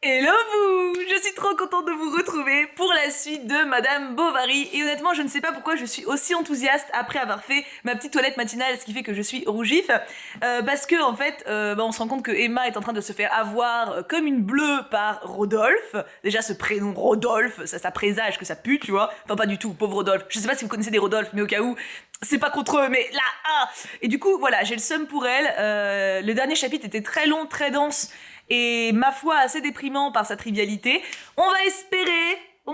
Hello vous! Je suis trop contente de vous retrouver pour la suite de Madame Bovary et honnêtement je ne sais pas pourquoi je suis aussi enthousiaste après avoir fait ma petite toilette matinale, ce qui fait que je suis rougif parce que en fait on se rend compte que Emma est en train de se faire avoir comme une bleue par Rodolphe. Déjà ce prénom Rodolphe, ça présage que ça pue, tu vois. Enfin pas du tout, pauvre Rodolphe. Je sais pas si vous connaissez des Rodolphe, mais au cas où, c'est pas contre eux, mais là, ah. Et du coup voilà, j'ai le seum pour elle. Le dernier chapitre était très long, très dense et ma foi assez déprimant par sa trivialité. On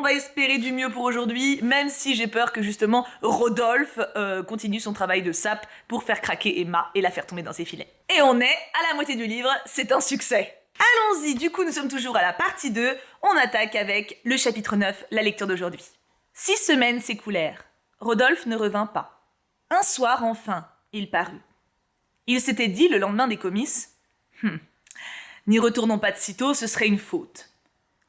va espérer du mieux pour aujourd'hui, même si j'ai peur que justement Rodolphe continue son travail de sape pour faire craquer Emma et la faire tomber dans ses filets. Et on est à la moitié du livre, c'est un succès. Allons-y, du coup nous sommes toujours à la partie 2, on attaque avec le chapitre 9, la lecture d'aujourd'hui. 6 semaines s'écoulèrent. Rodolphe ne revint pas. Un soir enfin, il parut. Il s'était dit le lendemain des comices « N'y retournons pas de sitôt, ce serait une faute. »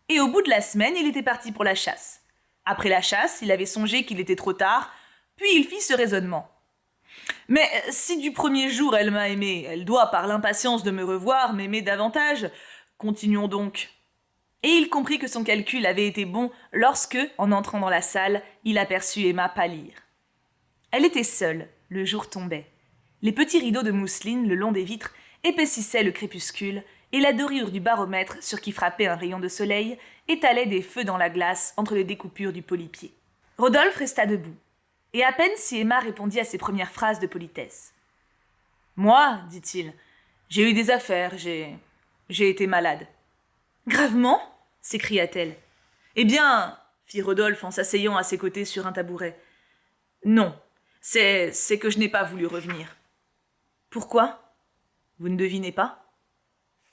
Et au bout de la semaine, il était parti pour la chasse. Après la chasse, il avait songé qu'il était trop tard, puis il fit ce raisonnement. « Mais si du premier jour elle m'a aimé, elle doit, par l'impatience de me revoir, m'aimer davantage. Continuons donc. » Et il comprit que son calcul avait été bon lorsque, en entrant dans la salle, il aperçut Emma pâlir. Elle était seule, le jour tombait. Les petits rideaux de mousseline le long des vitres épaississaient le crépuscule, et la dorure du baromètre, sur qui frappait un rayon de soleil, étalait des feux dans la glace entre les découpures du polipier. Rodolphe resta debout, et à peine si Emma répondit à ses premières phrases de politesse. « Moi, dit-il, j'ai eu des affaires, j'ai été malade. »« Gravement » s'écria-t-elle. « Eh bien, fit Rodolphe en s'asseyant à ses côtés sur un tabouret. Non, c'est que je n'ai pas voulu revenir. »« Pourquoi ? Vous ne devinez pas ?»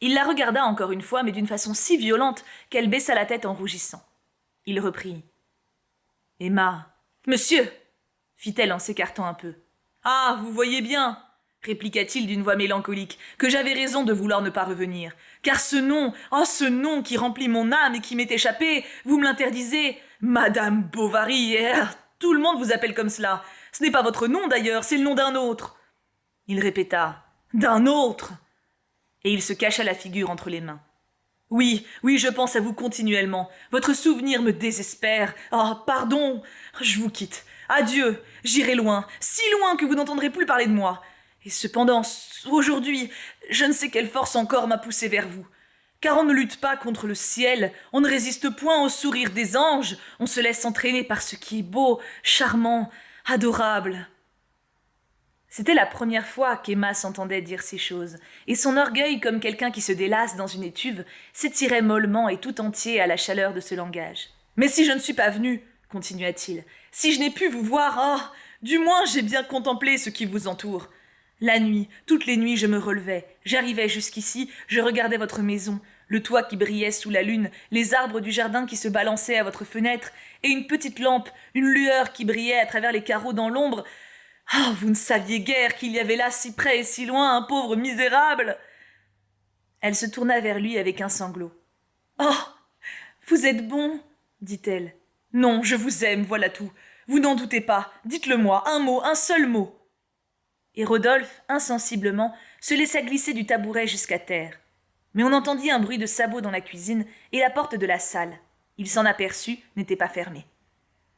Il la regarda encore une fois, mais d'une façon si violente qu'elle baissa la tête en rougissant. Il reprit. « Emma. »« Monsieur !» fit-elle en s'écartant un peu. « Ah, vous voyez bien, répliqua-t-il d'une voix mélancolique, que j'avais raison de vouloir ne pas revenir. Car ce nom qui remplit mon âme et qui m'est échappé, vous me l'interdisez. Madame Bovary, tout le monde vous appelle comme cela. Ce n'est pas votre nom d'ailleurs, c'est le nom d'un autre. » Il répéta. « D'un autre !» Et il se cacha la figure entre les mains. « Oui, je pense à vous continuellement. Votre souvenir me désespère. Oh, pardon, je vous quitte. Adieu, j'irai loin, si loin que vous n'entendrez plus parler de moi. Et cependant, aujourd'hui, je ne sais quelle force encore m'a poussé vers vous. Car on ne lutte pas contre le ciel, on ne résiste point au sourire des anges, on se laisse entraîner par ce qui est beau, charmant, adorable. » C'était la première fois qu'Emma s'entendait dire ces choses, et son orgueil, comme quelqu'un qui se délasse dans une étuve, s'étirait mollement et tout entier à la chaleur de ce langage. « Mais si je ne suis pas venu, continua-t-il, si je n'ai pu vous voir, oh, du moins j'ai bien contemplé ce qui vous entoure. La nuit, toutes les nuits je me relevais, j'arrivais jusqu'ici, je regardais votre maison, le toit qui brillait sous la lune, les arbres du jardin qui se balançaient à votre fenêtre, et une petite lampe, une lueur qui brillait à travers les carreaux dans l'ombre. Oh, vous ne saviez guère qu'il y avait là, si près et si loin, un pauvre misérable. » Elle se tourna vers lui avec un sanglot. « Oh, vous êtes bon, dit-elle. Non, je vous aime, voilà tout. Vous n'en doutez pas, dites-le-moi, un mot, un seul mot. » Et Rodolphe, insensiblement, se laissa glisser du tabouret jusqu'à terre. Mais on entendit un bruit de sabots dans la cuisine et la porte de la salle. Il s'en aperçut, n'était pas fermée.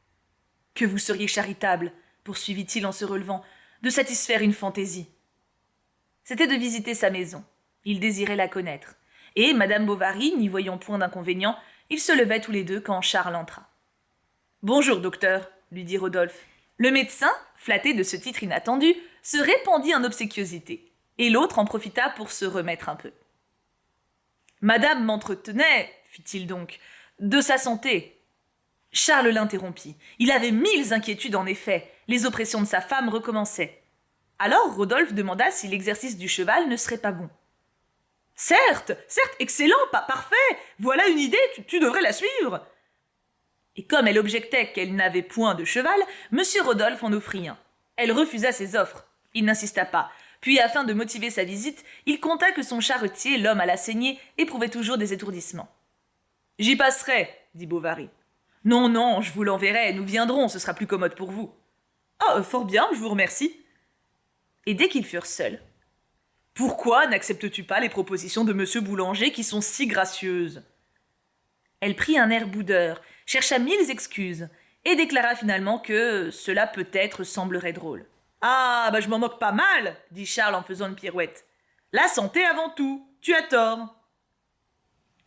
« Que vous seriez charitable, poursuivit-il en se relevant, de satisfaire une fantaisie. C'était de visiter sa maison. Il désirait la connaître. Et, Madame Bovary, n'y voyant point d'inconvénient, ils se levaient tous les deux quand Charles entra. « Bonjour, docteur, » lui dit Rodolphe. Le médecin, flatté de ce titre inattendu, se répandit en obséquiosité, et l'autre en profita pour se remettre un peu. « Madame m'entretenait, fit-il donc, de sa santé. » Charles l'interrompit. Il avait 1000 inquiétudes en effet. Les oppressions de sa femme recommençaient. Alors Rodolphe demanda si l'exercice du cheval ne serait pas bon. « Certes, excellent, parfait. Voilà une idée, tu devrais la suivre. » Et comme elle objectait qu'elle n'avait point de cheval, M. Rodolphe en offrit un. Elle refusa ses offres. Il n'insista pas. Puis, afin de motiver sa visite, il conta que son charretier, l'homme à la saignée, éprouvait toujours des étourdissements. « J'y passerai, dit Bovary. « Non, je vous l'enverrai, nous viendrons, ce sera plus commode pour vous. »« Ah, fort bien, je vous remercie. » Et dès qu'ils furent seuls, « Pourquoi n'acceptes-tu pas les propositions de M. Boulanger qui sont si gracieuses ?» Elle prit un air boudeur, chercha 1000 excuses et déclara finalement que cela peut-être semblerait drôle. « Ah, je m'en moque pas mal, dit Charles en faisant une pirouette. La santé avant tout, tu as tort.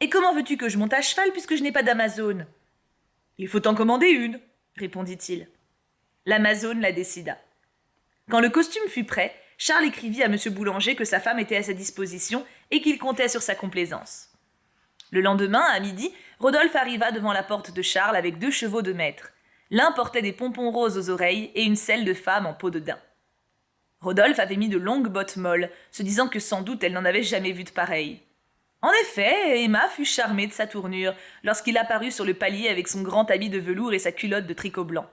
Et comment veux-tu que je monte à cheval puisque je n'ai pas d'Amazone ? Il faut en commander une, répondit-il. L'Amazone la décida. Quand le costume fut prêt, Charles écrivit à M. Boulanger que sa femme était à sa disposition et qu'il comptait sur sa complaisance. Le lendemain, à midi, Rodolphe arriva devant la porte de Charles avec 2 chevaux de maître. L'un portait des pompons roses aux oreilles et une selle de femme en peau de daim. Rodolphe avait mis de longues bottes molles, se disant que sans doute elle n'en avait jamais vu de pareilles. En effet, Emma fut charmée de sa tournure lorsqu'il apparut sur le palier avec son grand habit de velours et sa culotte de tricot blanc.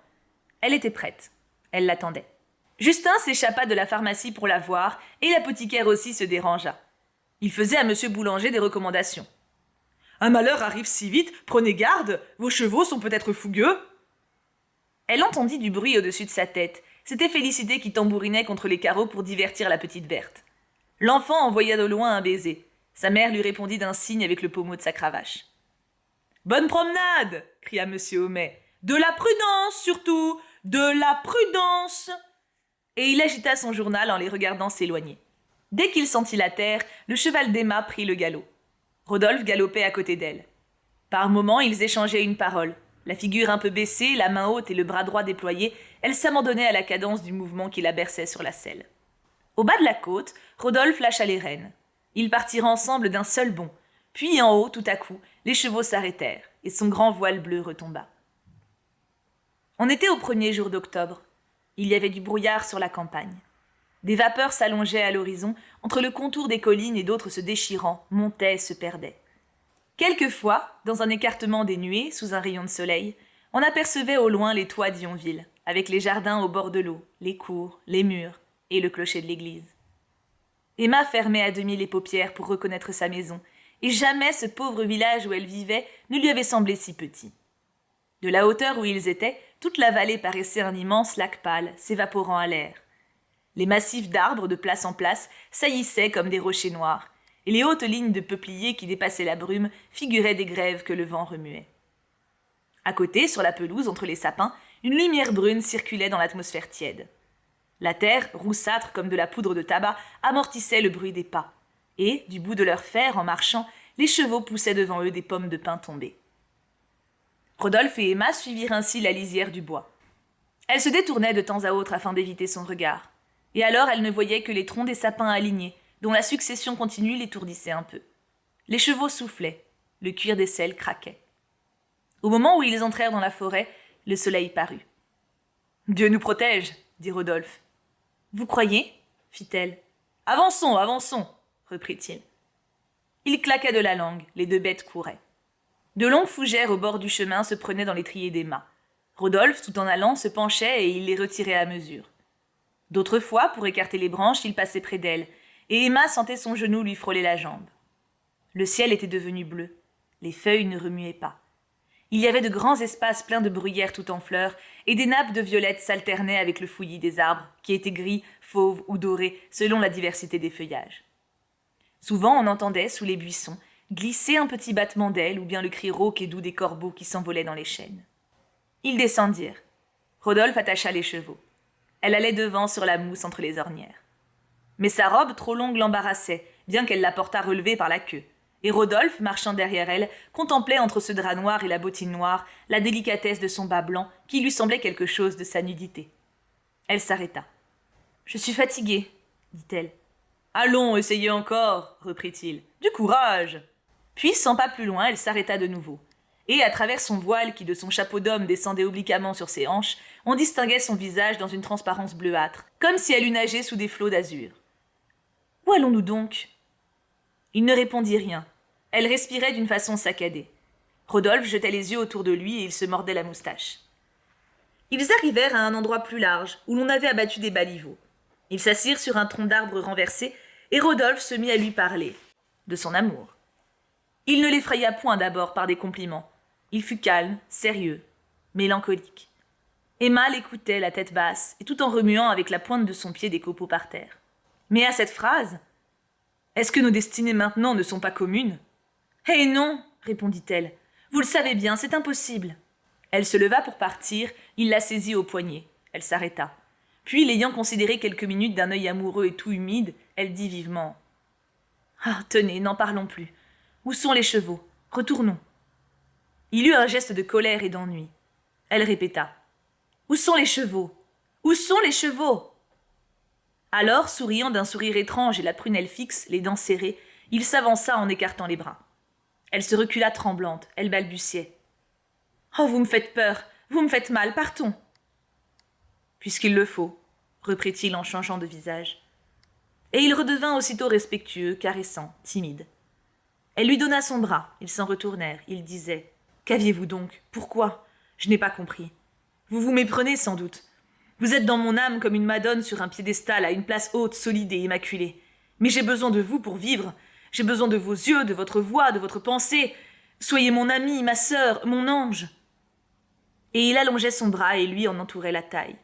Elle était prête. Elle l'attendait. Justin s'échappa de la pharmacie pour la voir et l'apothicaire aussi se dérangea. Il faisait à M. Boulanger des recommandations. « Un malheur arrive si vite, prenez garde, vos chevaux sont peut-être fougueux. » Elle entendit du bruit au-dessus de sa tête. C'était Félicité qui tambourinait contre les carreaux pour divertir la petite Berthe. L'enfant envoya de loin un baiser. Sa mère lui répondit d'un signe avec le pommeau de sa cravache. « Bonne promenade !» cria M. Homais. « De la prudence, surtout, de la prudence !» Et il agita son journal en les regardant s'éloigner. Dès qu'il sentit la terre, le cheval d'Emma prit le galop. Rodolphe galopait à côté d'elle. Par moments, ils échangeaient une parole. La figure un peu baissée, la main haute et le bras droit déployé, elle s'abandonnait à la cadence du mouvement qui la berçait sur la selle. Au bas de la côte, Rodolphe lâcha les rênes. Ils partirent ensemble d'un seul bond. Puis en haut, tout à coup, les chevaux s'arrêtèrent et son grand voile bleu retomba. On était au 1er jour d'octobre. Il y avait du brouillard sur la campagne. Des vapeurs s'allongeaient à l'horizon, entre le contour des collines et d'autres se déchirant, montaient et se perdaient. Quelquefois, dans un écartement des nuées, sous un rayon de soleil, on apercevait au loin les toits d'Yonville, avec les jardins au bord de l'eau, les cours, les murs et le clocher de l'église. Emma fermait à demi les paupières pour reconnaître sa maison, et jamais ce pauvre village où elle vivait ne lui avait semblé si petit. De la hauteur où ils étaient, toute la vallée paraissait un immense lac pâle, s'évaporant à l'air. Les massifs d'arbres de place en place saillissaient comme des rochers noirs, et les hautes lignes de peupliers qui dépassaient la brume figuraient des grèves que le vent remuait. À côté, sur la pelouse, entre les sapins, une lumière brune circulait dans l'atmosphère tiède. La terre, roussâtre comme de la poudre de tabac, amortissait le bruit des pas, et, du bout de leur fer, en marchant, les chevaux poussaient devant eux des pommes de pin tombées. Rodolphe et Emma suivirent ainsi la lisière du bois. Elle se détournait de temps à autre afin d'éviter son regard, et alors elle ne voyait que les troncs des sapins alignés, dont la succession continue l'étourdissait un peu. Les chevaux soufflaient, le cuir des selles craquait. Au moment où ils entrèrent dans la forêt, le soleil parut. « Dieu nous protège !» dit Rodolphe. « Vous croyez ?» fit-elle. « Avançons, avançons !» reprit-il. Il claquait de la langue, les 2 bêtes couraient. De longues fougères au bord du chemin se prenaient dans l'étrier d'Emma. Rodolphe, tout en allant, se penchait et il les retirait à mesure. D'autres fois, pour écarter les branches, il passait près d'elle, et Emma sentait son genou lui frôler la jambe. Le ciel était devenu bleu. Les feuilles ne remuaient pas. Il y avait de grands espaces pleins de bruyères tout en fleurs, et des nappes de violettes s'alternaient avec le fouillis des arbres, qui étaient gris, fauves ou dorés, selon la diversité des feuillages. Souvent, on entendait, sous les buissons, glisser un petit battement d'ailes ou bien le cri rauque et doux des corbeaux qui s'envolaient dans les chênes. Ils descendirent. Rodolphe attacha les chevaux. Elle allait devant sur la mousse entre les ornières. Mais sa robe trop longue l'embarrassait, bien qu'elle la portât relevée par la queue. Et Rodolphe, marchant derrière elle, contemplait entre ce drap noir et la bottine noire la délicatesse de son bas blanc qui lui semblait quelque chose de sa nudité. Elle s'arrêta. « Je suis fatiguée, dit-elle. « Allons, essayez encore, reprit-il. Du courage !» Puis, 100 pas plus loin, elle s'arrêta de nouveau. Et, à travers son voile qui de son chapeau d'homme descendait obliquement sur ses hanches, on distinguait son visage dans une transparence bleuâtre, comme si elle eût nagé sous des flots d'azur. « Où allons-nous donc ?» Il ne répondit rien. Elle respirait d'une façon saccadée. Rodolphe jetait les yeux autour de lui et il se mordait la moustache. Ils arrivèrent à un endroit plus large, où l'on avait abattu des baliveaux. Ils s'assirent sur un tronc d'arbre renversé, et Rodolphe se mit à lui parler, de son amour. Il ne l'effraya point d'abord par des compliments. Il fut calme, sérieux, mélancolique. Emma l'écoutait, la tête basse, et tout en remuant avec la pointe de son pied des copeaux par terre. Mais à cette phrase, « Est-ce que nos destinées maintenant ne sont pas communes ?»« Eh non, répondit-elle. Vous le savez bien, c'est impossible. » Elle se leva pour partir, il la saisit au poignet. Elle s'arrêta. Puis, l'ayant considéré quelques minutes d'un œil amoureux et tout humide, elle dit vivement « Ah, tenez, n'en parlons plus. Où sont les chevaux? Retournons. » Il eut un geste de colère et d'ennui. Elle répéta « Où sont les chevaux? Où sont les chevaux ?» Alors, souriant d'un sourire étrange et la prunelle fixe, les dents serrées, il s'avança en écartant les bras. Elle se recula tremblante, elle balbutiait. « Oh, vous me faites peur, vous me faites mal, partons !» « Puisqu'il le faut, » reprit-il en changeant de visage. Et il redevint aussitôt respectueux, caressant, timide. Elle lui donna son bras, ils s'en retournèrent, il disait « Qu'aviez-vous donc? Pourquoi? Je n'ai pas compris. Vous vous méprenez sans doute. Vous êtes dans mon âme comme une madone sur un piédestal à une place haute, solide et immaculée. Mais j'ai besoin de vous pour vivre. J'ai besoin de vos yeux, de votre voix, de votre pensée. Soyez mon amie, ma sœur, mon ange. » Et il allongeait son bras et lui en entourait la taille.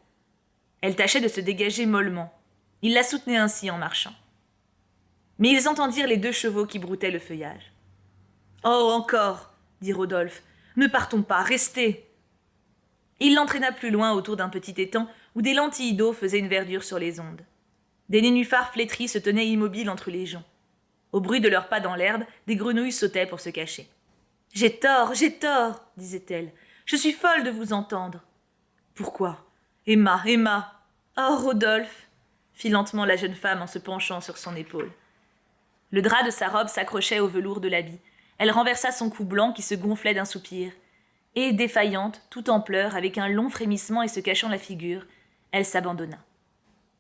Elle tâchait de se dégager mollement. Il la soutenait ainsi en marchant. Mais ils entendirent les 2 chevaux qui broutaient le feuillage. « Oh, encore !» dit Rodolphe. « Ne partons pas, restez !» Il l'entraîna plus loin autour d'un petit étang où des lentilles d'eau faisaient une verdure sur les ondes. Des nénuphars flétris se tenaient immobiles entre les joncs. Au bruit de leurs pas dans l'herbe, des grenouilles sautaient pour se cacher. « J'ai tort, disait-elle. « Je suis folle de vous entendre. »« Pourquoi ? Emma, Emma !»« Oh, Rodolphe !» fit lentement la jeune femme en se penchant sur son épaule. Le drap de sa robe s'accrochait au velours de l'habit. Elle renversa son cou blanc qui se gonflait d'un soupir. Et, défaillante, tout en pleurs, avec un long frémissement et se cachant la figure, elle s'abandonna.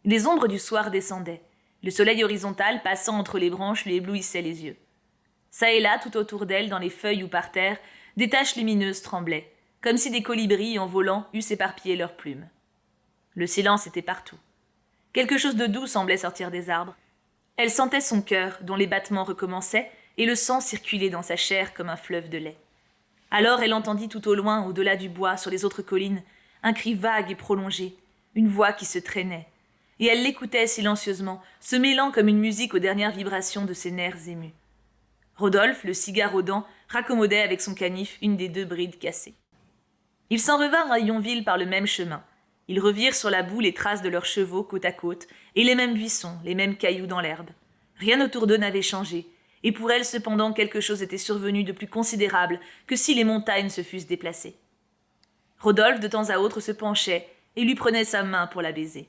Les ombres du soir descendaient. Le soleil horizontal, passant entre les branches, lui éblouissait les yeux. Ça et là, tout autour d'elle, dans les feuilles ou par terre, des taches lumineuses tremblaient, comme si des colibris, en volant, eussent éparpillé leurs plumes. Le silence était partout. Quelque chose de doux semblait sortir des arbres. Elle sentait son cœur, dont les battements recommençaient, et le sang circulait dans sa chair comme un fleuve de lait. Alors elle entendit tout au loin, au-delà du bois, sur les autres collines, un cri vague et prolongé, une voix qui se traînait. Et elle l'écoutait silencieusement, se mêlant comme une musique aux dernières vibrations de ses nerfs émus. Rodolphe, le cigare aux dents, raccommodait avec son canif une des 2 brides cassées. Ils s'en revinrent à Yonville par le même chemin. Ils revirent sur la boue les traces de leurs chevaux côte à côte, et les mêmes buissons, les mêmes cailloux dans l'herbe. Rien autour d'eux n'avait changé, et pour elle cependant quelque chose était survenu de plus considérable que si les montagnes se fussent déplacées. Rodolphe de temps à autre se penchait et lui prenait sa main pour la baiser.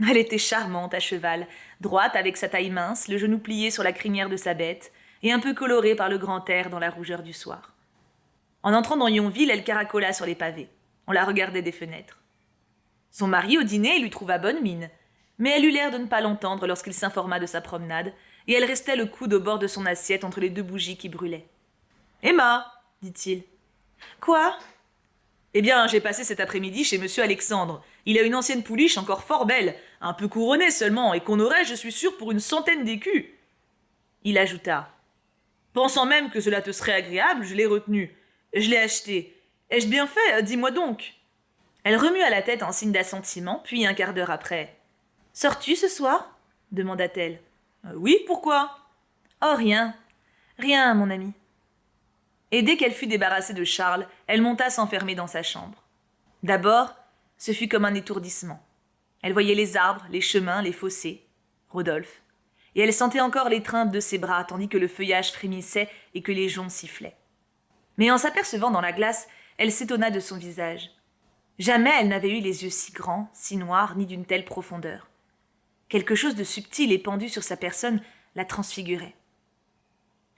Elle était charmante à cheval, droite avec sa taille mince, le genou plié sur la crinière de sa bête, et un peu colorée par le grand air dans la rougeur du soir. En entrant dans Yonville, elle caracola sur les pavés. On la regardait des fenêtres. Son mari, au dîner, lui trouva bonne mine, mais elle eut l'air de ne pas l'entendre lorsqu'il s'informa de sa promenade, et elle restait le coude au bord de son assiette entre les 2 bougies qui brûlaient. « Emma !» dit-il. « Quoi ?»« Eh bien, j'ai passé cet après-midi chez monsieur Alexandre. Il a une ancienne pouliche encore fort belle, un peu couronnée seulement, et qu'on aurait, je suis sûr, pour une 100 d'écus. » Il ajouta. « Pensant même que cela te serait agréable, je l'ai retenue. Je l'ai achetée. Ai-je bien fait? Dis-moi donc. » Elle remua la tête en signe d'assentiment, puis un quart d'heure après. « Sors-tu ce soir ?» demanda-t-elle. « Oui, pourquoi ?»« Oh, rien. Rien, mon ami. » Et dès qu'elle fut débarrassée de Charles, elle monta s'enfermer dans sa chambre. D'abord, ce fut comme un étourdissement. Elle voyait les arbres, les chemins, les fossés. Rodolphe. Et elle sentait encore l'étreinte de ses bras, tandis que le feuillage frémissait et que les joncs sifflaient. Mais en s'apercevant dans la glace, elle s'étonna de son visage. Jamais elle n'avait eu les yeux si grands, si noirs, ni d'une telle profondeur. Quelque chose de subtil et pendu sur sa personne la transfigurait.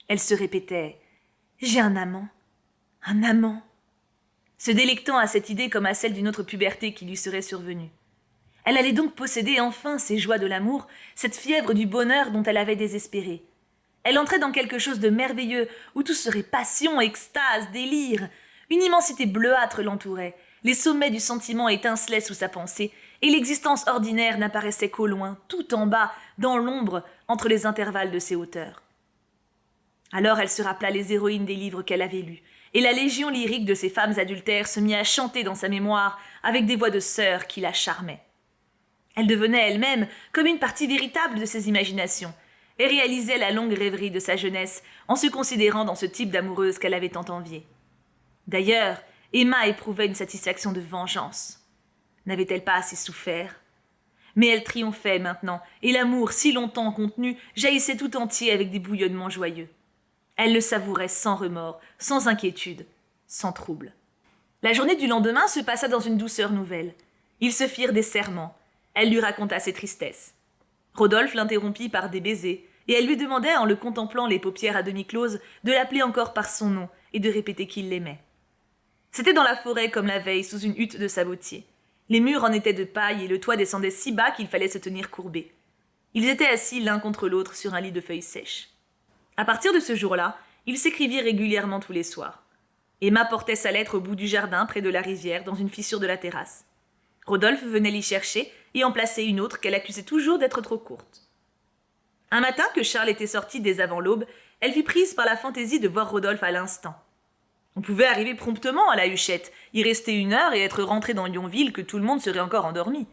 Elle se répétait « J'ai un amant, un amant !» se délectant à cette idée comme à celle d'une autre puberté qui lui serait survenue. Elle allait donc posséder enfin ces joies de l'amour, cette fièvre du bonheur dont elle avait désespéré. Elle entrait dans quelque chose de merveilleux, où tout serait passion, extase, délire. Une immensité bleuâtre l'entourait. Les sommets du sentiment étincelaient sous sa pensée, et l'existence ordinaire n'apparaissait qu'au loin, tout en bas, dans l'ombre, entre les intervalles de ses hauteurs. Alors elle se rappela les héroïnes des livres qu'elle avait lus, et la légion lyrique de ces femmes adultères se mit à chanter dans sa mémoire avec des voix de sœurs qui la charmaient. Elle devenait elle-même comme une partie véritable de ses imaginations. et réalisait la longue rêverie de sa jeunesse en se considérant dans ce type d'amoureuse qu'elle avait tant envié. D'ailleurs, Emma éprouvait une satisfaction de vengeance. N'avait-elle pas assez souffert ? Mais elle triomphait maintenant, et l'amour, si longtemps contenu, jaillissait tout entier avec des bouillonnements joyeux. Elle le savourait sans remords, sans inquiétude, sans trouble. La journée du lendemain se passa dans une douceur nouvelle. Ils se firent des serments. Elle lui raconta ses tristesses. Rodolphe l'interrompit par des baisers, et elle lui demandait, en le contemplant les paupières à demi closes, de l'appeler encore par son nom et de répéter qu'il l'aimait. C'était dans la forêt comme la veille, sous une hutte de sabotier. Les murs en étaient de paille et le toit descendait si bas qu'il fallait se tenir courbé. Ils étaient assis l'un contre l'autre sur un lit de feuilles sèches. À partir de ce jour-là, ils s'écrivirent régulièrement tous les soirs. Emma portait sa lettre au bout du jardin, près de la rivière, dans une fissure de la terrasse. Rodolphe venait l'y chercher et en plaçait une autre qu'elle accusait toujours d'être trop courte. Un matin que Charles était sorti dès avant l'aube, elle fut prise par la fantaisie de voir Rodolphe à l'instant. On pouvait arriver promptement à la Huchette, y rester 1 heure et être rentré dans Yonville que tout le monde serait encore endormi.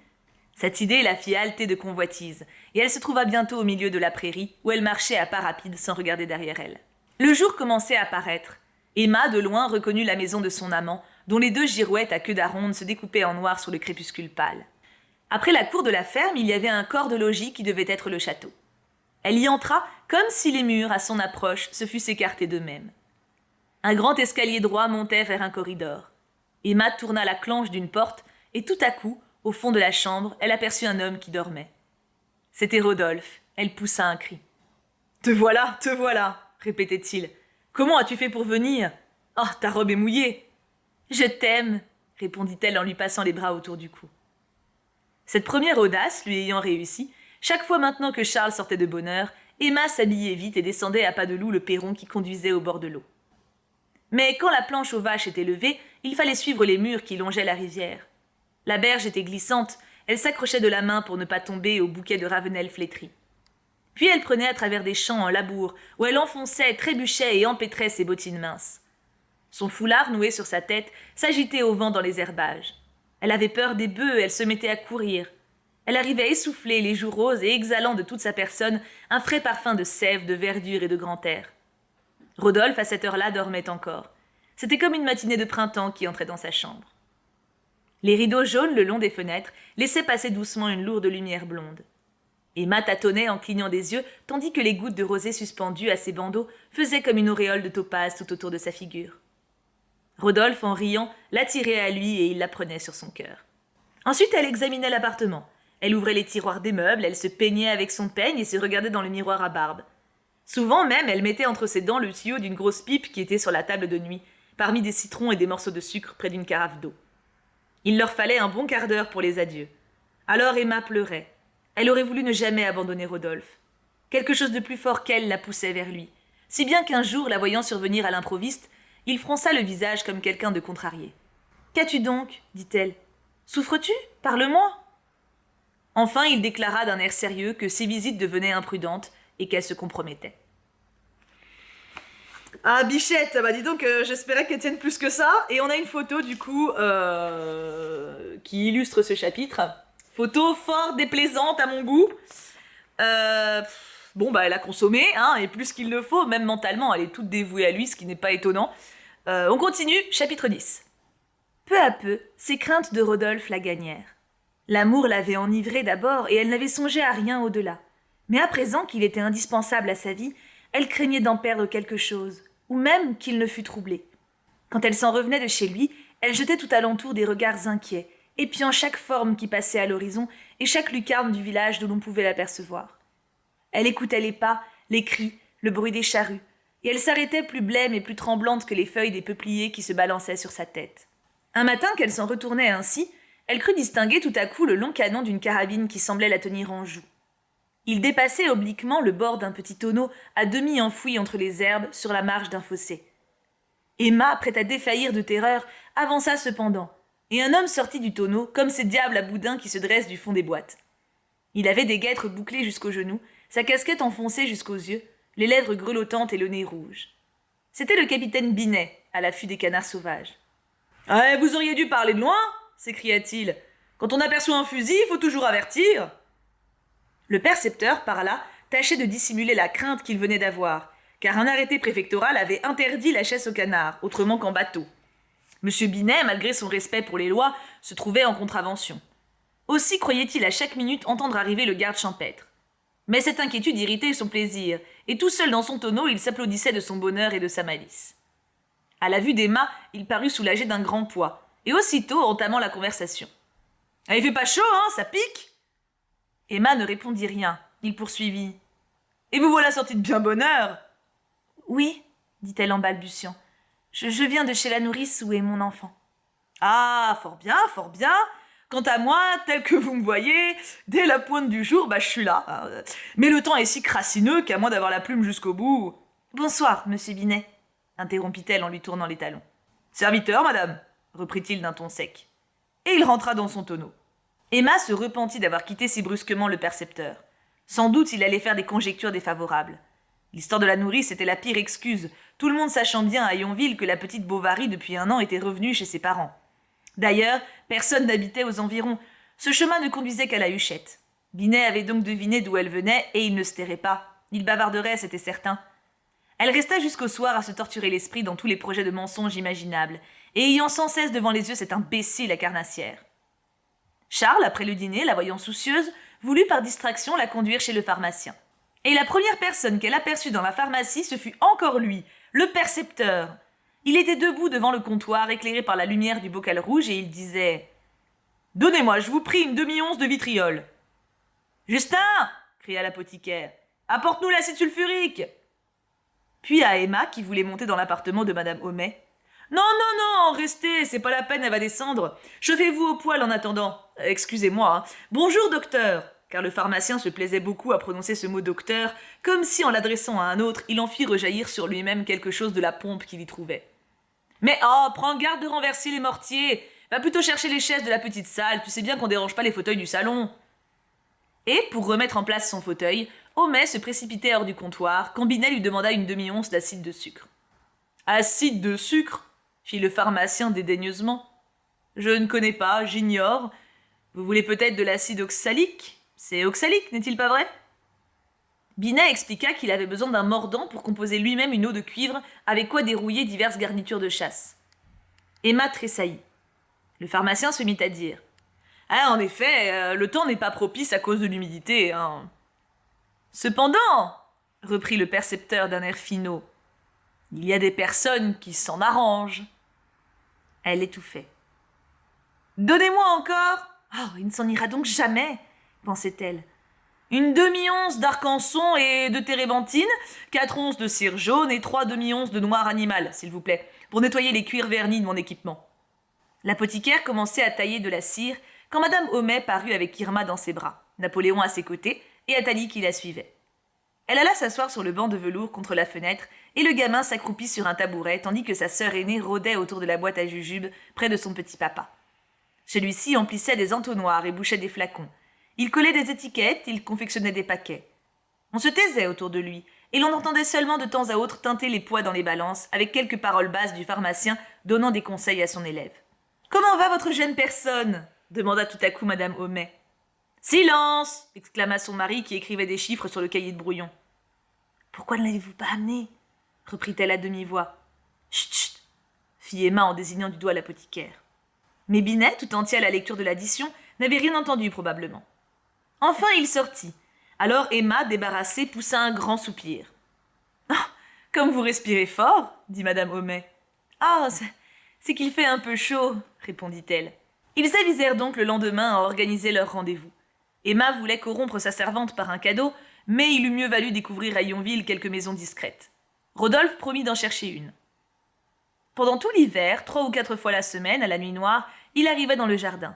Cette idée la fit halter de convoitise, et elle se trouva bientôt au milieu de la prairie, où elle marchait à pas rapides sans regarder derrière elle. Le jour commençait à paraître. Emma, de loin, reconnut la maison de son amant, dont les 2 girouettes à queue d'aronde se découpaient en noir sous le crépuscule pâle. Après la cour de la ferme, il y avait un corps de logis qui devait être le château. Elle y entra comme si les murs, à son approche, se fussent écartés d'eux-mêmes. Un grand escalier droit montait vers un corridor. Emma tourna la clenche d'une porte, et tout à coup, au fond de la chambre, elle aperçut un homme qui dormait. C'était Rodolphe. Elle poussa un cri. « Te voilà !» répétait-il. « Comment as-tu fait pour venir ? Oh, ta robe est mouillée !»« Je t'aime !» répondit-elle en lui passant les bras autour du cou. Cette première audace lui ayant réussi, chaque fois maintenant que Charles sortait de bonne heure, Emma s'habillait vite et descendait à pas de loup le perron qui conduisait au bord de l'eau. Mais quand la planche aux vaches était levée, il fallait suivre les murs qui longeaient la rivière. La berge était glissante, elle s'accrochait de la main pour ne pas tomber au bouquet de ravenelles flétries. Puis elle prenait à travers des champs en labour, où elle enfonçait, trébuchait et empêtrait ses bottines minces. Son foulard noué sur sa tête s'agitait au vent dans les herbages. Elle avait peur des bœufs et elle se mettait à courir. Elle arrivait essoufflée, les joues roses et exhalant de toute sa personne un frais parfum de sève, de verdure et de grand air. Rodolphe, à cette heure-là, dormait encore. C'était comme une matinée de printemps qui entrait dans sa chambre. Les rideaux jaunes le long des fenêtres laissaient passer doucement une lourde lumière blonde. Emma tâtonnait en clignant des yeux, tandis que les gouttes de rosée suspendues à ses bandeaux faisaient comme une auréole de topaze tout autour de sa figure. Rodolphe, en riant, l'attirait à lui et il la prenait sur son cœur. Ensuite, elle examinait l'appartement. Elle ouvrait les tiroirs des meubles, elle se peignait avec son peigne et se regardait dans le miroir à barbe. Souvent même, elle mettait entre ses dents le tuyau d'une grosse pipe qui était sur la table de nuit, parmi des citrons et des morceaux de sucre près d'une carafe d'eau. Il leur fallait un bon quart d'heure pour les adieux. Alors Emma pleurait. Elle aurait voulu ne jamais abandonner Rodolphe. Quelque chose de plus fort qu'elle la poussait vers lui, si bien qu'un jour, la voyant survenir à l'improviste, il fronça le visage comme quelqu'un de contrarié. « Qu'as-tu donc » dit-elle. « Souffres-tu ? Parle-moi » Enfin, il déclara d'un air sérieux que ses visites devenaient imprudentes et qu'elle se compromettait. Ah, Bichette, bah dis donc, j'espérais qu'elle tienne plus que ça. Et on a une photo, du coup, qui illustre ce chapitre. Photo fort déplaisante à mon goût. Bon, bah elle a consommé, hein, et plus qu'il le faut, même mentalement, elle est toute dévouée à lui, ce qui n'est pas étonnant. On continue, chapitre 10. Peu à peu, ses craintes de Rodolphe la gagnèrent. L'amour l'avait enivrée d'abord, et elle n'avait songé à rien au-delà. Mais à présent qu'il était indispensable à sa vie, elle craignait d'en perdre quelque chose, ou même qu'il ne fût troublé. Quand elle s'en revenait de chez lui, elle jetait tout alentour des regards inquiets, épiant chaque forme qui passait à l'horizon et chaque lucarne du village d'où l'on pouvait l'apercevoir. Elle écoutait les pas, les cris, le bruit des charrues, et elle s'arrêtait plus blême et plus tremblante que les feuilles des peupliers qui se balançaient sur sa tête. Un matin qu'elle s'en retournait ainsi, elle crut distinguer tout à coup le long canon d'une carabine qui semblait la tenir en joue. Il dépassait obliquement le bord d'un petit tonneau à demi enfoui entre les herbes sur la marge d'un fossé. Emma, prête à défaillir de terreur, avança cependant, et un homme sortit du tonneau comme ces diables à boudin qui se dressent du fond des boîtes. Il avait des guêtres bouclées jusqu'aux genoux, sa casquette enfoncée jusqu'aux yeux, les lèvres grelottantes et le nez rouge. C'était le capitaine Binet, à l'affût des canards sauvages. « Ah, vous auriez dû parler de loin !» s'écria-t-il. « Quand on aperçoit un fusil, il faut toujours avertir !» Le percepteur parla tâchait de dissimuler la crainte qu'il venait d'avoir, car un arrêté préfectoral avait interdit la chasse au canard, autrement qu'en bateau. Monsieur Binet, malgré son respect pour les lois, se trouvait en contravention. Aussi croyait-il à chaque minute entendre arriver le garde champêtre. Mais cette inquiétude irritait son plaisir, et tout seul dans son tonneau, il s'applaudissait de son bonheur et de sa malice. À la vue d'Emma, il parut soulagé d'un grand poids, et aussitôt entamant la conversation. « Il fait pas chaud, hein, ça pique ?» Emma ne répondit rien. Il poursuivit. « Et vous voilà sortie de bien bonne heure !»« Oui, dit-elle en balbutiant. Je viens de chez la nourrice où est mon enfant. »« Ah, fort bien, fort bien. Quant à moi, tel que vous me voyez, dès la pointe du jour, je suis là. Mais le temps est si crassineux qu'à moins d'avoir la plume jusqu'au bout... »« Bonsoir, monsieur Binet, interrompit-elle en lui tournant les talons. Serviteur, madame, reprit-il d'un ton sec. Et il rentra dans son tonneau. Emma se repentit d'avoir quitté si brusquement le percepteur. Sans doute il allait faire des conjectures défavorables. L'histoire de la nourrice était la pire excuse, tout le monde sachant bien à Yonville que la petite Bovary depuis 1 an était revenue chez ses parents. D'ailleurs, personne n'habitait aux environs. Ce chemin ne conduisait qu'à la Huchette. Binet avait donc deviné d'où elle venait et il ne se tairait pas. Il bavarderait, c'était certain. Elle resta jusqu'au soir à se torturer l'esprit dans tous les projets de mensonges imaginables, et ayant sans cesse devant les yeux cette imbécile carnassière. Charles, après le dîner, la voyant soucieuse, voulut par distraction la conduire chez le pharmacien. Et la première personne qu'elle aperçut dans la pharmacie, ce fut encore lui, le percepteur. Il était debout devant le comptoir, éclairé par la lumière du bocal rouge, et il disait « Donnez-moi, je vous prie, une demi-once de vitriol. »« Justin !» cria l'apothicaire. « Apporte-nous l'acide sulfurique !» Puis à Emma, qui voulait monter dans l'appartement de Madame Homais. « Non, non, non, restez, c'est pas la peine, elle va descendre. Chauffez-vous au poêle en attendant. Excusez-moi, hein. Bonjour, docteur !» Car le pharmacien se plaisait beaucoup à prononcer ce mot docteur, comme si, en l'adressant à un autre, il en fit rejaillir sur lui-même quelque chose de la pompe qu'il y trouvait. « Mais prends garde de renverser les mortiers. Va plutôt chercher les chaises de la petite salle, tu sais bien qu'on dérange pas les fauteuils du salon. » Et, pour remettre en place son fauteuil, Homais se précipitait hors du comptoir, quand Binet lui demanda une demi-once d'acide de sucre. « Acide de sucre ?» fit le pharmacien dédaigneusement. « Je ne connais pas, j'ignore. Vous voulez peut-être de l'acide oxalique ? C'est oxalique, n'est-il pas vrai ?» Binet expliqua qu'il avait besoin d'un mordant pour composer lui-même une eau de cuivre avec quoi dérouiller diverses garnitures de chasse. Emma tressaillit. Le pharmacien se mit à dire « Ah, en effet, le temps n'est pas propice à cause de l'humidité, hein. » « Cependant, reprit le percepteur d'un air finaud, il y a des personnes qui s'en arrangent. » Elle étouffait. « Donnez-moi encore !»« il ne s'en ira donc jamais, pensait-elle. Une demi-once d'arcanson et de térébenthine, 4 onces de cire jaune et 3 demi-onces de noir animal, s'il vous plaît, pour nettoyer les cuirs vernis de mon équipement. » L'apothicaire commençait à tailler de la cire quand Madame Homais parut avec Irma dans ses bras, Napoléon à ses côtés et Athalie qui la suivait. Elle alla s'asseoir sur le banc de velours contre la fenêtre et le gamin s'accroupit sur un tabouret tandis que sa sœur aînée rôdait autour de la boîte à jujubes près de son petit papa. Celui-ci emplissait des entonnoirs et bouchait des flacons. Il collait des étiquettes, il confectionnait des paquets. On se taisait autour de lui et l'on entendait seulement de temps à autre teinter les poids dans les balances avec quelques paroles basses du pharmacien donnant des conseils à son élève. « Comment va votre jeune personne ?» demanda tout à coup Madame Homais. « Silence !» exclama son mari qui écrivait des chiffres sur le cahier de brouillon. « Pourquoi ne l'avez-vous pas amené ?» reprit-elle à demi-voix. « Chut, chut !» fit Emma en désignant du doigt l'apothicaire. Mais Binet, tout entier à la lecture de l'addition, n'avait rien entendu probablement. Enfin il sortit. Alors Emma, débarrassée, poussa un grand soupir. « Comme vous respirez fort !» dit Madame Homais. « C'est qu'il fait un peu chaud !» répondit-elle. Ils s'avisèrent donc le lendemain à organiser leur rendez-vous. Emma voulait corrompre sa servante par un cadeau, mais il eût mieux valu découvrir à Yonville quelques maisons discrètes. Rodolphe promit d'en chercher une. Pendant tout l'hiver, 3 ou 4 fois la semaine, à la nuit noire, il arrivait dans le jardin.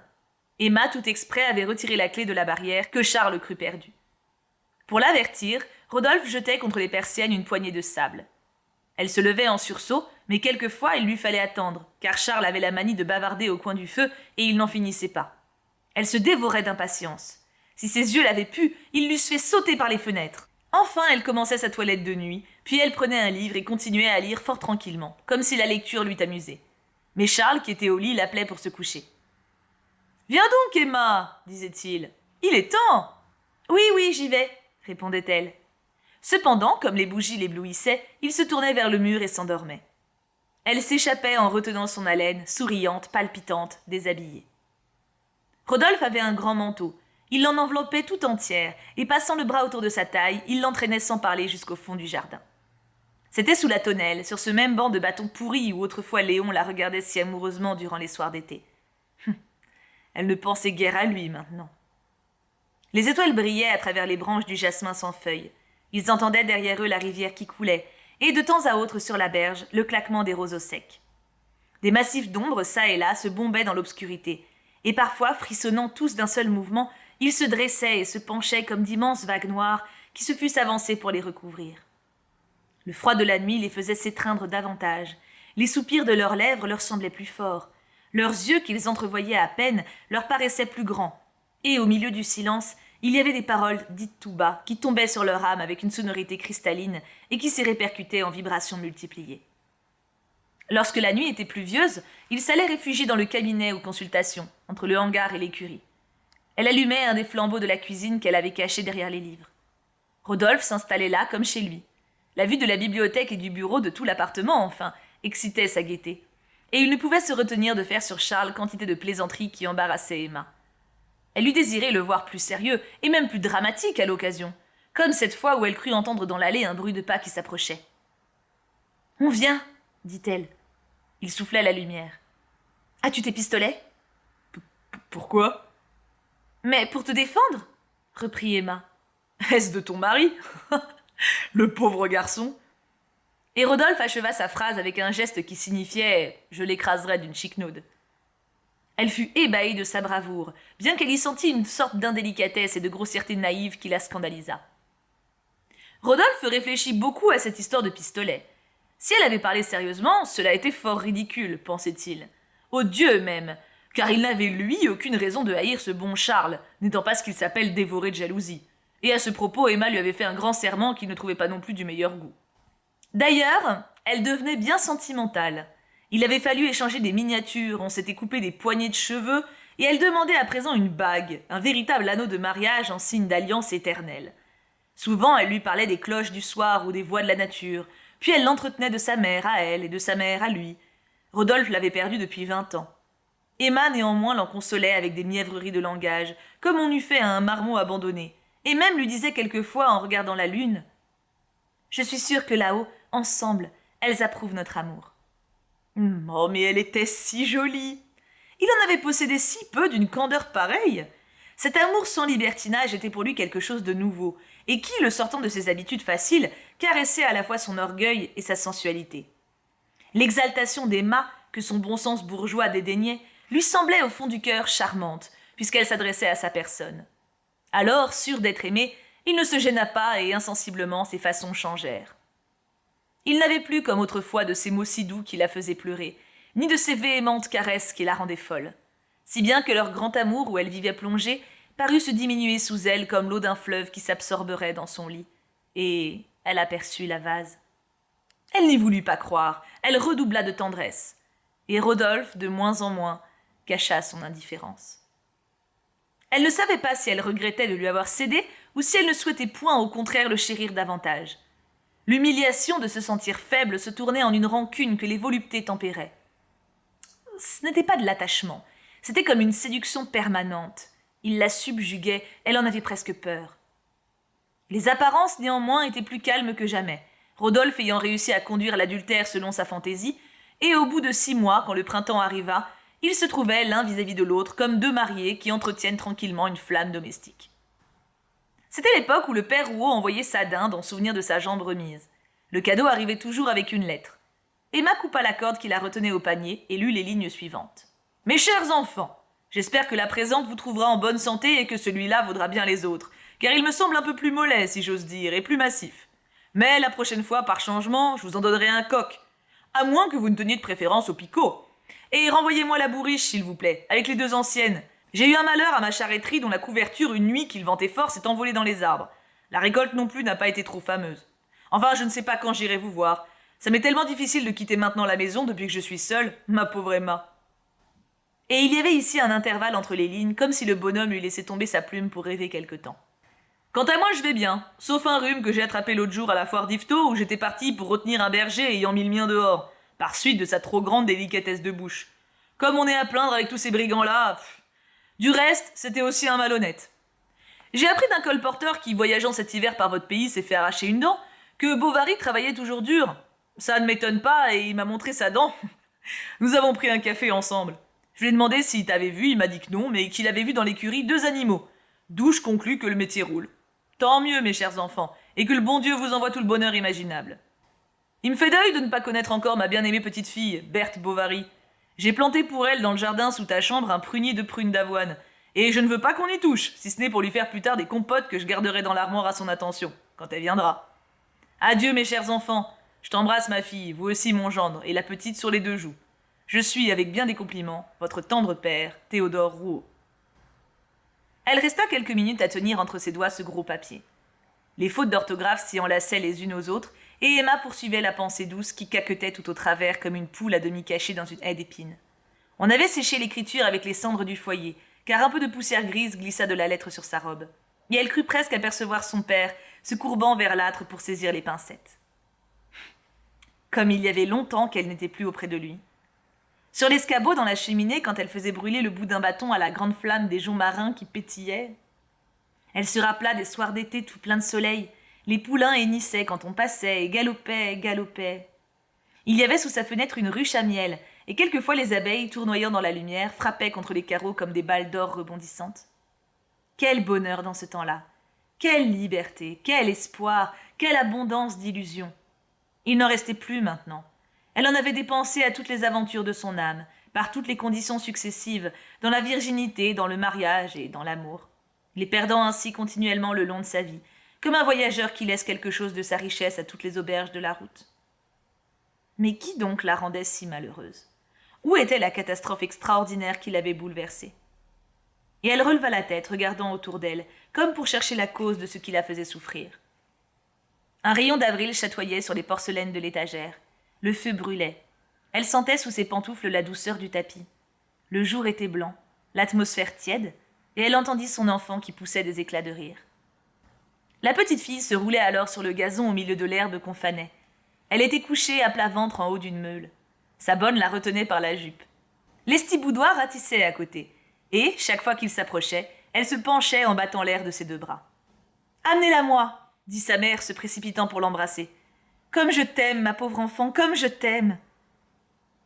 Emma, tout exprès, avait retiré la clé de la barrière que Charles crut perdue. Pour l'avertir, Rodolphe jetait contre les persiennes une poignée de sable. Elle se levait en sursaut, mais quelquefois il lui fallait attendre, car Charles avait la manie de bavarder au coin du feu et il n'en finissait pas. Elle se dévorait d'impatience. Si ses yeux l'avaient pu, ils l'eussent fait sauter par les fenêtres. Enfin, elle commençait sa toilette de nuit, puis elle prenait un livre et continuait à lire fort tranquillement, comme si la lecture lui amusait. Mais Charles, qui était au lit, l'appelait pour se coucher. « Viens donc, Emma !» disait-il. « Il est temps !»« Oui, oui, j'y vais !» répondait-elle. Cependant, comme les bougies l'éblouissaient, il se tournait vers le mur et s'endormait. Elle s'échappait en retenant son haleine, souriante, palpitante, déshabillée. Rodolphe avait un grand manteau. Il l'en enveloppait tout entière, et passant le bras autour de sa taille, il l'entraînait sans parler jusqu'au fond du jardin. C'était sous la tonnelle, sur ce même banc de bâtons pourris où autrefois Léon la regardait si amoureusement durant les soirs d'été. Elle ne pensait guère à lui maintenant. Les étoiles brillaient à travers les branches du jasmin sans feuilles. Ils entendaient derrière eux la rivière qui coulait, et de temps à autre sur la berge, le claquement des roseaux secs. Des massifs d'ombre, çà et là, se bombaient dans l'obscurité, et parfois, frissonnant tous d'un seul mouvement, ils se dressaient et se penchaient comme d'immenses vagues noires qui se fussent avancées pour les recouvrir. Le froid de la nuit les faisait s'étreindre davantage. Les soupirs de leurs lèvres leur semblaient plus forts. Leurs yeux, qu'ils entrevoyaient à peine, leur paraissaient plus grands. Et au milieu du silence, il y avait des paroles dites tout bas qui tombaient sur leur âme avec une sonorité cristalline et qui s'y répercutaient en vibrations multipliées. Lorsque la nuit était pluvieuse, il s'allait réfugier dans le cabinet aux consultations, entre le hangar et l'écurie. Elle allumait un des flambeaux de la cuisine qu'elle avait caché derrière les livres. Rodolphe s'installait là comme chez lui. La vue de la bibliothèque et du bureau de tout l'appartement, enfin, excitait sa gaieté. Et il ne pouvait se retenir de faire sur Charles quantité de plaisanteries qui embarrassaient Emma. Elle eût désiré le voir plus sérieux, et même plus dramatique à l'occasion, comme cette fois où elle crut entendre dans l'allée un bruit de pas qui s'approchait. « On vient !» dit-elle. Il soufflait la lumière. « As-tu tes pistolets ?»« Pourquoi ?»« Mais pour te défendre ?» reprit Emma. « Est-ce de ton mari ?» Le pauvre garçon. Et Rodolphe acheva sa phrase avec un geste qui signifiait « je l'écraserai d'une chiquenaude ». Elle fut ébahie de sa bravoure, bien qu'elle y sentît une sorte d'indélicatesse et de grossièreté naïve qui la scandalisa. Rodolphe réfléchit beaucoup à cette histoire de pistolet. Si elle avait parlé sérieusement, cela était fort ridicule, pensait-il. Odieux même, car il n'avait lui aucune raison de haïr ce bon Charles, n'étant pas ce qu'il s'appelle dévoré de jalousie. Et à ce propos, Emma lui avait fait un grand serment qu'il ne trouvait pas non plus du meilleur goût. D'ailleurs, elle devenait bien sentimentale. Il avait fallu échanger des miniatures, on s'était coupé des poignées de cheveux, et elle demandait à présent une bague, un véritable anneau de mariage en signe d'alliance éternelle. Souvent, elle lui parlait des cloches du soir ou des voix de la nature, puis elle l'entretenait de sa mère à elle et de sa mère à lui. Rodolphe l'avait perdue depuis 20 ans. Emma, néanmoins, l'en consolait avec des mièvreries de langage, comme on eût fait à un marmot abandonné, et même lui disait quelquefois en regardant la lune « Je suis sûre que là-haut, ensemble, elles approuvent notre amour. » Oh, mais elle était si jolie. Il en avait possédé si peu d'une candeur pareille. Cet amour sans libertinage était pour lui quelque chose de nouveau, et qui, le sortant de ses habitudes faciles, caressait à la fois son orgueil et sa sensualité. L'exaltation d'Emma, que son bon sens bourgeois dédaignait, lui semblait au fond du cœur charmante, puisqu'elle s'adressait à sa personne. Alors, sûr d'être aimé, il ne se gêna pas et insensiblement ses façons changèrent. Il n'avait plus comme autrefois de ces mots si doux qui la faisaient pleurer, ni de ces véhémentes caresses qui la rendaient folle. Si bien que leur grand amour où elle vivait plongée parut se diminuer sous elle comme l'eau d'un fleuve qui s'absorberait dans son lit. Et elle aperçut la vase. Elle n'y voulut pas croire, elle redoubla de tendresse. Et Rodolphe, de moins en moins, cacha son indifférence. Elle ne savait pas si elle regrettait de lui avoir cédé ou si elle ne souhaitait point au contraire le chérir davantage. L'humiliation de se sentir faible se tournait en une rancune que les voluptés tempéraient. Ce n'était pas de l'attachement, c'était comme une séduction permanente. Il la subjuguait, elle en avait presque peur. Les apparences néanmoins étaient plus calmes que jamais, Rodolphe ayant réussi à conduire l'adultère selon sa fantaisie, et au bout de 6 mois, quand le printemps arriva, ils se trouvaient l'un vis-à-vis de l'autre comme 2 mariés qui entretiennent tranquillement une flamme domestique. C'était l'époque où le père Rouault envoyait sa dinde en souvenir de sa jambe remise. Le cadeau arrivait toujours avec une lettre. Emma coupa la corde qui la retenait au panier et lut les lignes suivantes. « Mes chers enfants, j'espère que la présente vous trouvera en bonne santé et que celui-là vaudra bien les autres, car il me semble un peu plus mollet, si j'ose dire, et plus massif. Mais la prochaine fois, par changement, je vous en donnerai un coq, à moins que vous ne teniez de préférence au picot. Et renvoyez-moi la bourriche, s'il vous plaît, avec les 2 anciennes. J'ai eu un malheur à ma charretterie dont la couverture, une nuit qu'il ventait fort, s'est envolée dans les arbres. La récolte non plus n'a pas été trop fameuse. Enfin, je ne sais pas quand j'irai vous voir. Ça m'est tellement difficile de quitter maintenant la maison depuis que je suis seule, ma pauvre Emma. » Et il y avait ici un intervalle entre les lignes, comme si le bonhomme lui laissait tomber sa plume pour rêver quelque temps. Quant à moi, je vais bien, sauf un rhume que j'ai attrapé l'autre jour à la foire d'Yvetot où j'étais parti pour retenir un berger ayant mis le mien dehors, par suite de sa trop grande délicatesse de bouche. Comme on est à plaindre avec tous ces brigands-là... Du reste, c'était aussi un malhonnête. J'ai appris d'un colporteur qui, voyageant cet hiver par votre pays, s'est fait arracher une dent, que Bovary travaillait toujours dur. Ça ne m'étonne pas et il m'a montré sa dent. Nous avons pris un café ensemble. Je lui ai demandé s'il t'avait vu, il m'a dit que non, mais qu'il avait vu dans l'écurie 2 animaux. D'où je conclus que le métier roule. Tant mieux, mes chers enfants, et que le bon Dieu vous envoie tout le bonheur imaginable. Il me fait deuil de ne pas connaître encore ma bien-aimée petite fille, Berthe Bovary. J'ai planté pour elle dans le jardin sous ta chambre un prunier de prunes d'avoine, et je ne veux pas qu'on y touche, si ce n'est pour lui faire plus tard des compotes que je garderai dans l'armoire à son attention, quand elle viendra. Adieu, mes chers enfants, je t'embrasse ma fille, vous aussi mon gendre, et la petite sur les 2 joues. Je suis, avec bien des compliments, votre tendre père, Théodore Rouault. Elle resta quelques minutes à tenir entre ses doigts ce gros papier. Les fautes d'orthographe s'y enlaçaient les unes aux autres, et Emma poursuivait la pensée douce qui caquetait tout au travers comme une poule à demi cachée dans une haie d'épines. On avait séché l'écriture avec les cendres du foyer, car un peu de poussière grise glissa de la lettre sur sa robe. Et elle crut presque apercevoir son père, se courbant vers l'âtre pour saisir les pincettes. Comme il y avait longtemps qu'elle n'était plus auprès de lui. Sur l'escabeau dans la cheminée, quand elle faisait brûler le bout d'un bâton à la grande flamme des joncs marins qui pétillaient, elle se rappela des soirs d'été tout pleins de soleil. Les poulains hennissaient quand on passait et galopaient. Il y avait sous sa fenêtre une ruche à miel, et quelquefois les abeilles, tournoyant dans la lumière, frappaient contre les carreaux comme des balles d'or rebondissantes. Quel bonheur dans ce temps-là! Quelle liberté! Quel espoir! Quelle abondance d'illusions! Il n'en restait plus maintenant. Elle en avait dépensé à toutes les aventures de son âme, par toutes les conditions successives, dans la virginité, dans le mariage et dans l'amour, les perdant ainsi continuellement le long de sa vie, comme un voyageur qui laisse quelque chose de sa richesse à toutes les auberges de la route. Mais qui donc la rendait si malheureuse? Où était la catastrophe extraordinaire qui l'avait bouleversée? Et elle releva la tête, regardant autour d'elle, comme pour chercher la cause de ce qui la faisait souffrir. Un rayon d'avril chatoyait sur les porcelaines de l'étagère. Le feu brûlait. Elle sentait sous ses pantoufles la douceur du tapis. Le jour était blanc, l'atmosphère tiède, et elle entendit son enfant qui poussait des éclats de rire. La petite fille se roulait alors sur le gazon au milieu de l'herbe qu'on fanait. Elle était couchée à plat ventre en haut d'une meule. Sa bonne la retenait par la jupe. Lestiboudois ratissait à côté, et, chaque fois qu'il s'approchait, elle se penchait en battant l'air de ses 2 bras. « Amenez-la moi !» dit sa mère, se précipitant pour l'embrasser. « Comme je t'aime, ma pauvre enfant, comme je t'aime !»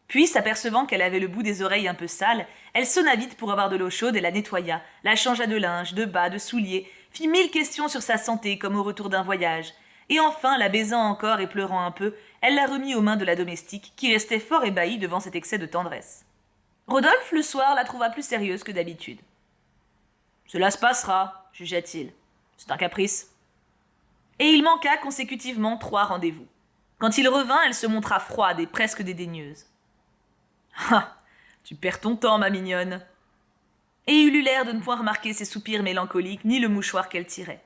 Puis, s'apercevant qu'elle avait le bout des oreilles un peu sales, elle sonna vite pour avoir de l'eau chaude et la nettoya, la changea de linge, de bas, de souliers, fit 1000 questions sur sa santé comme au retour d'un voyage. Et enfin, la baisant encore et pleurant un peu, elle la remit aux mains de la domestique, qui restait fort ébahie devant cet excès de tendresse. Rodolphe, le soir, la trouva plus sérieuse que d'habitude. « Cela se passera, jugea-t-il. C'est un caprice. » Et il manqua consécutivement 3 rendez-vous. Quand il revint, elle se montra froide et presque dédaigneuse. « Ah, tu perds ton temps, ma mignonne. » Et il eut l'air de ne point remarquer ses soupirs mélancoliques ni le mouchoir qu'elle tirait.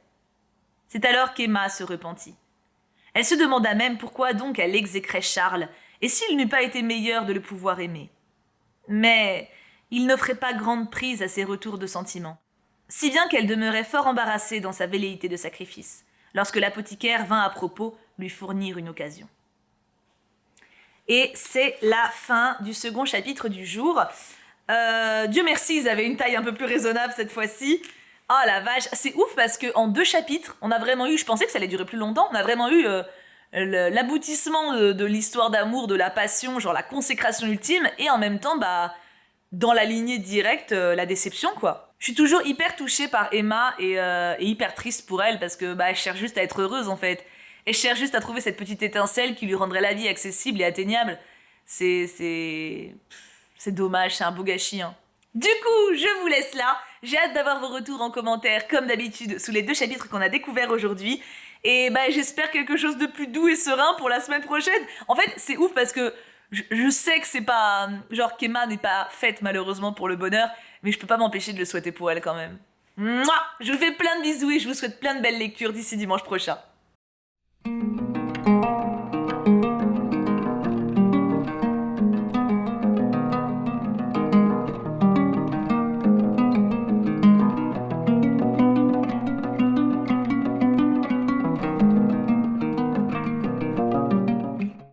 C'est alors qu'Emma se repentit. Elle se demanda même pourquoi donc elle exécrait Charles, et s'il n'eût pas été meilleur de le pouvoir aimer. Mais il n'offrait pas grande prise à ses retours de sentiments, si bien qu'elle demeurait fort embarrassée dans sa velléité de sacrifice, lorsque l'apothicaire vint à propos lui fournir une occasion. Et c'est la fin du second chapitre du jour. Dieu merci, ils avaient une taille un peu plus raisonnable cette fois-ci. Oh la vache, c'est ouf parce qu'en 2 chapitres, on a vraiment eu, je pensais que ça allait durer plus longtemps, on a vraiment eu l'aboutissement de l'histoire d'amour, de la passion, genre la consécration ultime, et en même temps, dans la lignée directe, la déception, quoi. Je suis toujours hyper touchée par Emma et hyper triste pour elle parce que elle cherche juste à être heureuse en fait. Elle cherche juste à trouver cette petite étincelle qui lui rendrait la vie accessible et atteignable. C'est dommage, c'est un beau gâchis. Hein. Du coup, je vous laisse là. J'ai hâte d'avoir vos retours en commentaire, comme d'habitude, sous les 2 chapitres qu'on a découverts aujourd'hui. Et j'espère quelque chose de plus doux et serein pour la semaine prochaine. En fait, c'est ouf parce que je sais que c'est pas... Genre qu'Emma n'est pas faite malheureusement pour le bonheur, mais je peux pas m'empêcher de le souhaiter pour elle quand même. Mouah, je vous fais plein de bisous et je vous souhaite plein de belles lectures d'ici dimanche prochain.